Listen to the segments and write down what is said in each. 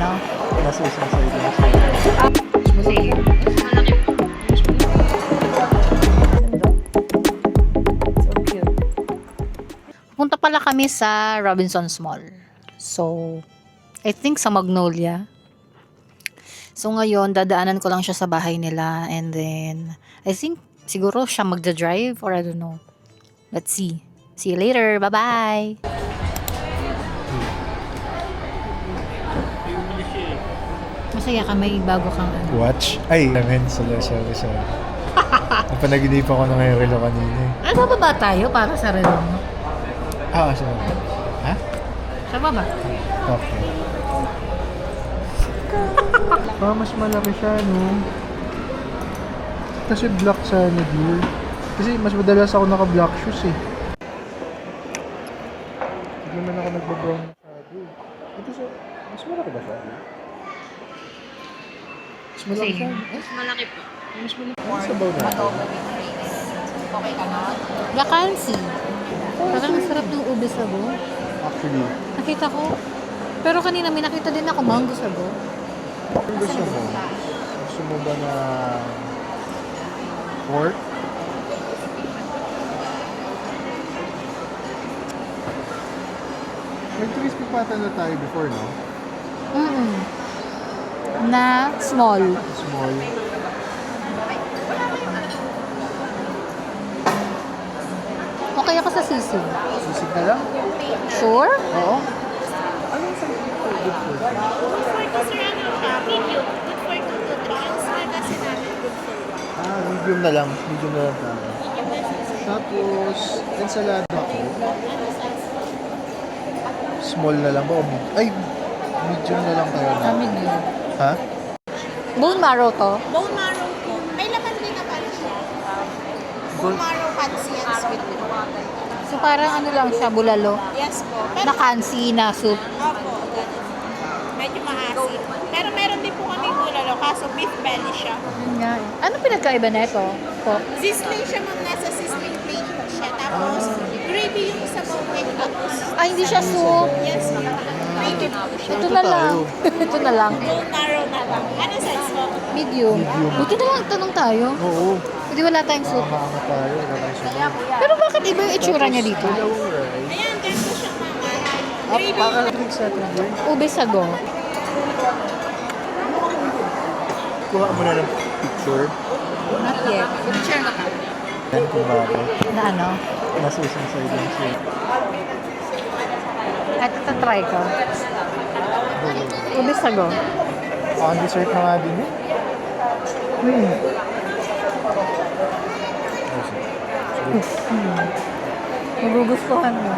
ano? Nasa isang side lang siya. Sige. Malaki po. So cute. Punta pala kami sa Robinsons Mall. So, I think sa Magnolia. So ngayon, dadaanan ko lang siya sa bahay nila. And then, I think siguro siya magda-drive or I don't know. Let's see. See you later. Bye-bye! Masaya ka, may bago kang ano. Watch? Ay, namin. Sorry. Napanaginipan ko na ngayon relo kanina eh. Ano ba ba tayo para sa relo mo? Siya. Ha? Sa baba? Okay. Mas malaki siya, no? Kasi black sana, dear. Kasi mas madalas ako naka-black shoes eh. Hindi naman ako nagba-brown masyado. Ito siya, mas malaki ba siya? Mas malaki siya. Mas malaki po. Mas malaki. Ano sabaw natin? Okay ka na? Vacancy. Parang masarap ng ube sago. Actually, Nakita ko. Pero kanina may nakita din ako mango sago. ano gusto mo? Gusto mo ba na pork? Nag-crispy pata na tayo before, no? Na small. Small. Okay ako sa sisig. Sisig na lang? Sure? Oo. Anong sa good food? Good for kasi ano siya, medium. Good for 2 to 3. Yung small kasi namin, good for 1. Medium na lang. Medium na lang tayo. Tapos, ensalada ko. Small na lang ba? Ay, medium na lang tayo na. Medium. Ha? Bone marrow to? Bone marrow po. May laman din naman siya. Bone marrow fancy and sweet. So parang ano lang siya, bulalo. Yes po. Pero, Na kansi na soup. opo, ganun. Medyo maasim. Pero meron din po kami bulalo, kaso beef belly siya. Yun nga eh. Ano pinagkaiba na ito? Po? Sizzling siya ma'am, nasa sizzling plate po siya. Tapos, gravy yung sa bone tapos, Ah, hindi siya soup. yes ma'am. Gravy po siya. Ito na lang. Ito na lang. Bone marrow na lang. Ano size po? Medium. Medium. Buti na lang tanong tayo. Oo. Hindi wala tayong soup. Makakama tayo. Wala tayong sunod. Pero bakit iba yung itsura niya dito? Dalawang rice. Ayan, ganito siya mama. Gravy Para rin sa atin din. Ube sago. Kuha mo na ng picture. Not yet. Picture na ka. Yan kung bakit. Na ano? Nasa isang side lang siya. At ito try ko. Ube sago. Ang dessert na nga din eh. Magugustuhan mo.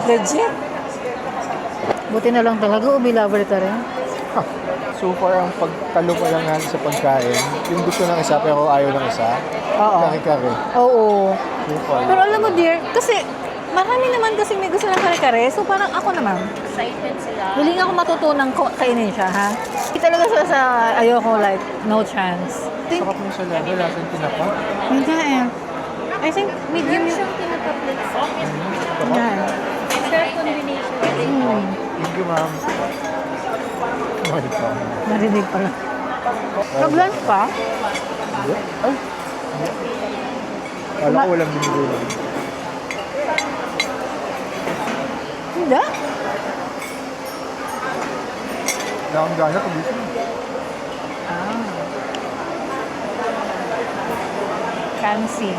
Legit. Buti na lang talaga, ube lover ka rin. So far, ang pagtalo pa lang natin sa pagkain, yung gusto ng isa pero ayaw ng isa, Oo. kare-kare. Oo. So far. Pero alam mo dear, kasi marami naman kasi may gusto ng kare-kare. So parang ako naman, Excited sila. huling ako matutunang kainin siya, ha? Hindi talaga sa ayoko, like, no chance. Think, Sakap ng salada, lasang tinapa. hindi eh. I think medium yung... Pinaka-plate sa akin. Nga eh. Fair combination. Thank you, ma'am. Mahal pa. Narinig pala. Nag-lunch pa? Hindi? Ay! Kala ko walang binigay lang. Hindi. Wala akong gana kung dito. Kansi.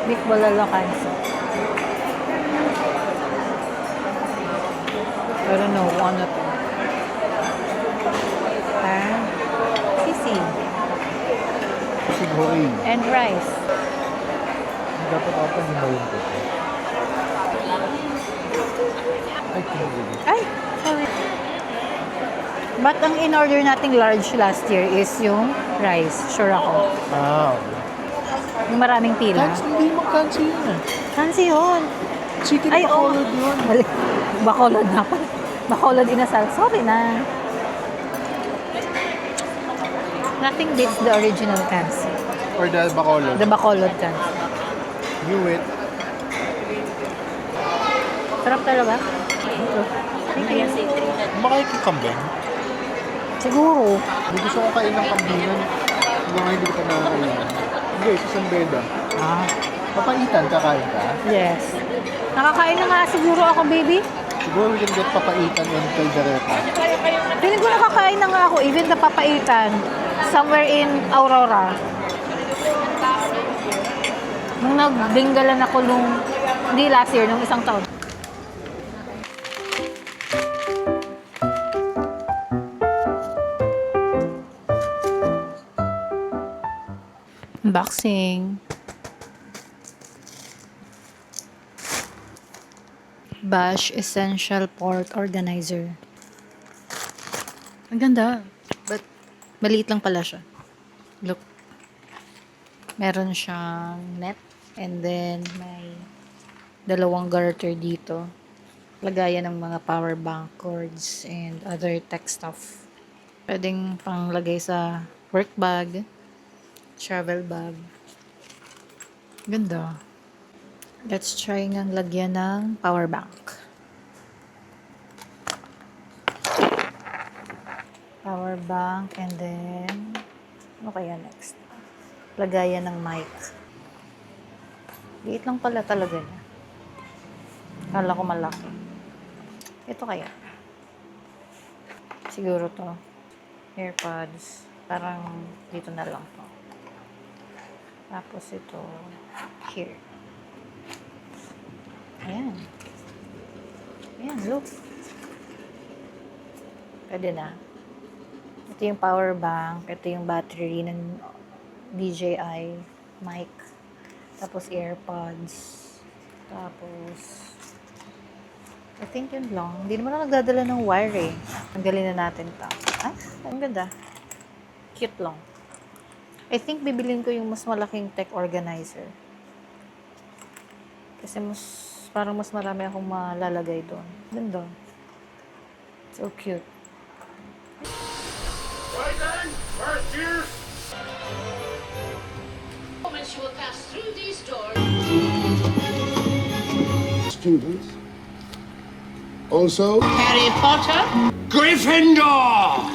Big bolalo kansi. I don't know, one of them. Sisig. Siguro eh. And rice. Dapat ako himayin ko. Ay, kinagin. Ay, sorry. But ang in-order nating large last year is yung rice. Sure ako. Okay. Yung maraming pila. Kansi, hindi mag-kansi yun eh. Kansi yun. Chicken Ay, oo. bacolod yun. Mali. Bacolod na pa. Bacolod inasal. Sorry na. Nothing beats the original kansi. Or the bacolod. The Bacolod kansi. Knew it. Sarap talaga. Kumakain ka kambing? Siguro. Hindi gusto ko kain ng kambingan. Hanggang ngayon hindi ko pa nakakain. Hindi, sa San Beda. Ah, Papaitan, kakain ka? yes. Nakakain na nga siguro ako, baby. Siguro we can get papaitan and caldereta. Piling ko nakakain na nga ako, even the papaitan, somewhere in Aurora. Nung nagbinggalan ako hindi last year, nung isang taon. Unboxing. Bash Essential Port Organizer. Ang ganda. But, maliit lang pala siya. Look. Meron siyang net. And then, may dalawang garter dito. Lagayan ng mga power bank cords and other tech stuff. Pwedeng panglagay sa work bag, travel bag. Ganda. Let's try ngang lagyan ng power bank. Power bank and then ano kaya next? Lagayan ng mic. Liit lang pala talaga niya. Kala ko malaki. Ito kaya. Siguro to. AirPods. Parang dito na lang to. Tapos ito here. Ayan. Ayan, look. Pwede na. Ito yung power bank. Ito yung battery ng DJI mic. Tapos AirPods. Tapos I think yun lang. Hindi naman ako nagdadala ng wire eh. Tanggalin na natin ito. Ay, ang ganda. Cute lang. I think bibilin ko yung mas malaking tech organizer. Kasi parang mas marami akong malalagay doon. Ganda. So cute. Right then, first cheers. Moments you will pass through these doors. Students. Also, Harry Potter. Gryffindor.